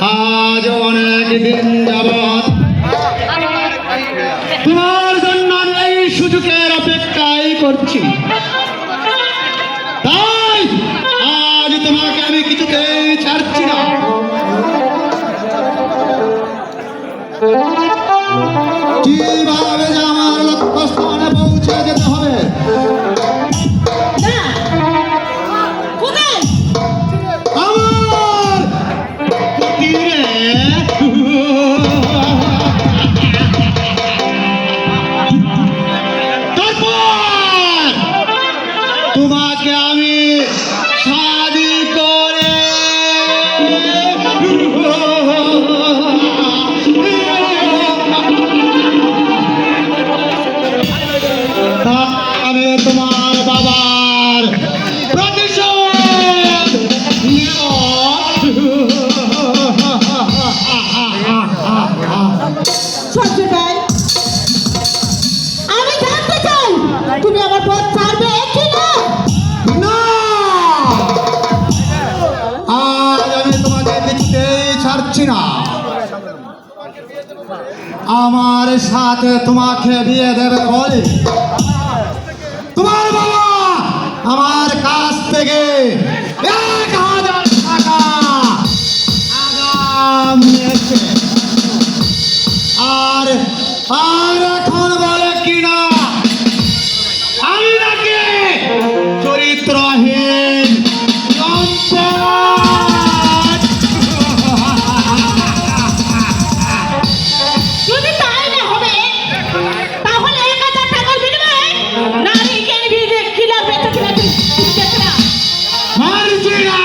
আজ অনেক দিন যাবৎ তোমার জন্য আমি এই সুযোগের অপেক্ষাই করছি। তাই আজ তোমাকে আমি কিছুতেই ছাড়ছি না। কিভাবে যে আমার লক্ষ্যস্থানে পৌঁছে যেতে হবে তোমাকে আমি শাদি করে আমি তোমার বাবার প্রতিশোধ নেব। আমি জানতে চাই তুমি আমার পথ ছাড়বে কি না? আজ আমি তোমাকে কিছুতেই ছাড়ছি না। আমার সাথে তোমাকে বিয়ে দেবে বলে তোমার বাবা আমার কাছ থেকে 1000 টাকা আগাম নিয়েছে। আর আর এখন বলে কিনা আমি নাকি চরিত্রহীন লম্পট। যদি তাই না হবে তাহলে 1000 টাকার বিনিময়ে নারীকে কিনা বেঁচে কিনা তুমি দেখবে না। মারছি না।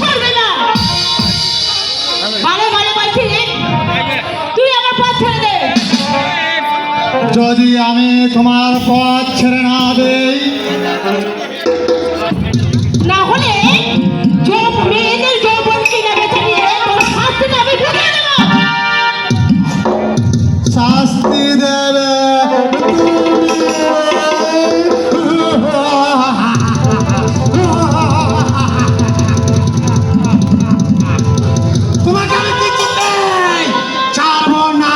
পারবে না। ভালো ভালো বলছি তুই আমার পথ ছেড়ে দে। যদি আমি তোমার পথ ছেড়ে না দেই না হলে মেয়েদের যৌবন কিনা বেঁচে নিয়ে তোর শাস্তিটা আমি বুঝে দেব। শাস্তি দেবে তোমাকে আমি কিছুতেই ছাড়বো না।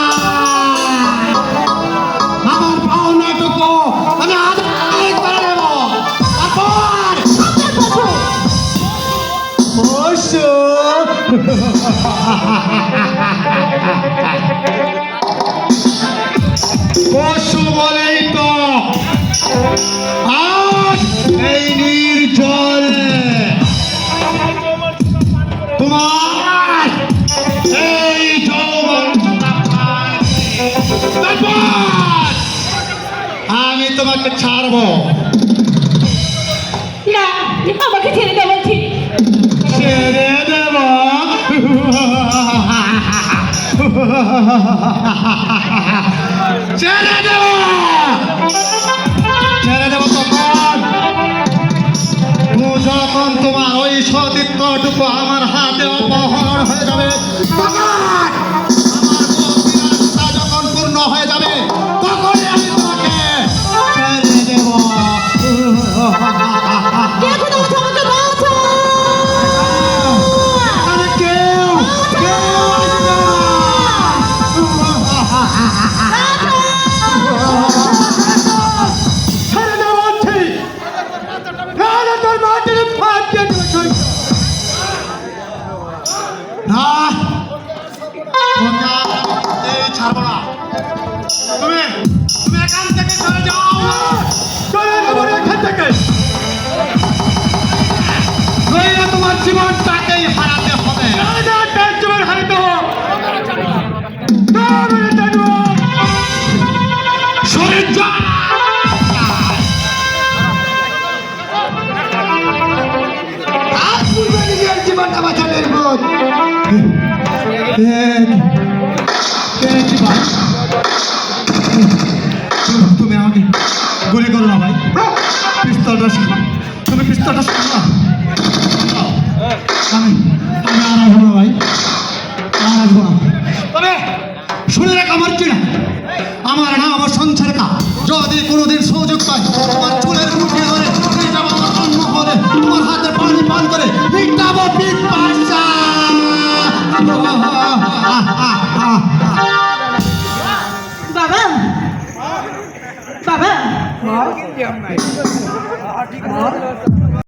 আমার পাওনাটুকু আমি আদায় করে নেব। তারপর পশু পশু বলেই তো আজ এই নির্জনে তোমার এই যৌবন আমি তোমাকে ছাড়বো না আমাকে ছেড়ে দে বলছি। ছেড়ে দেব। ছেড়ে দেব ছেড়ে দেব যখন তোমার ওই সতীত্বটুকু আমার হাতে অপহরণ হয়ে যাবে, যখন পূর্ণ হয়ে যাবে তখনই আমি তোমাকে ছেড়ে দেব। ছাড়বো না। তুমি তুমি এখান থেকে চলে যাও। চলে যাবো এখান থেকে। নইলে তোমার জীবনটাকেই হারাতে হবে। জীবন হারাতে হবে। শরীর যা জীবনটা বাঁচানোর পথ। তুমি আমাকে গুলি করো না ভাই। পিস্তলটা তুমি পিস্তলটা আমি আমি আর আসবো না ভাই, আর আসবো না। তবে শুনে রাখ আমার কি না, আমার নাম আমার সংসারকা। যদি কোনোদিন সুযোগ পাই তোমার চুলের মুঠি ধরে তোমার হাতে পানি পান করে মিটাবো পিঠ পাশা। বাবা বাবা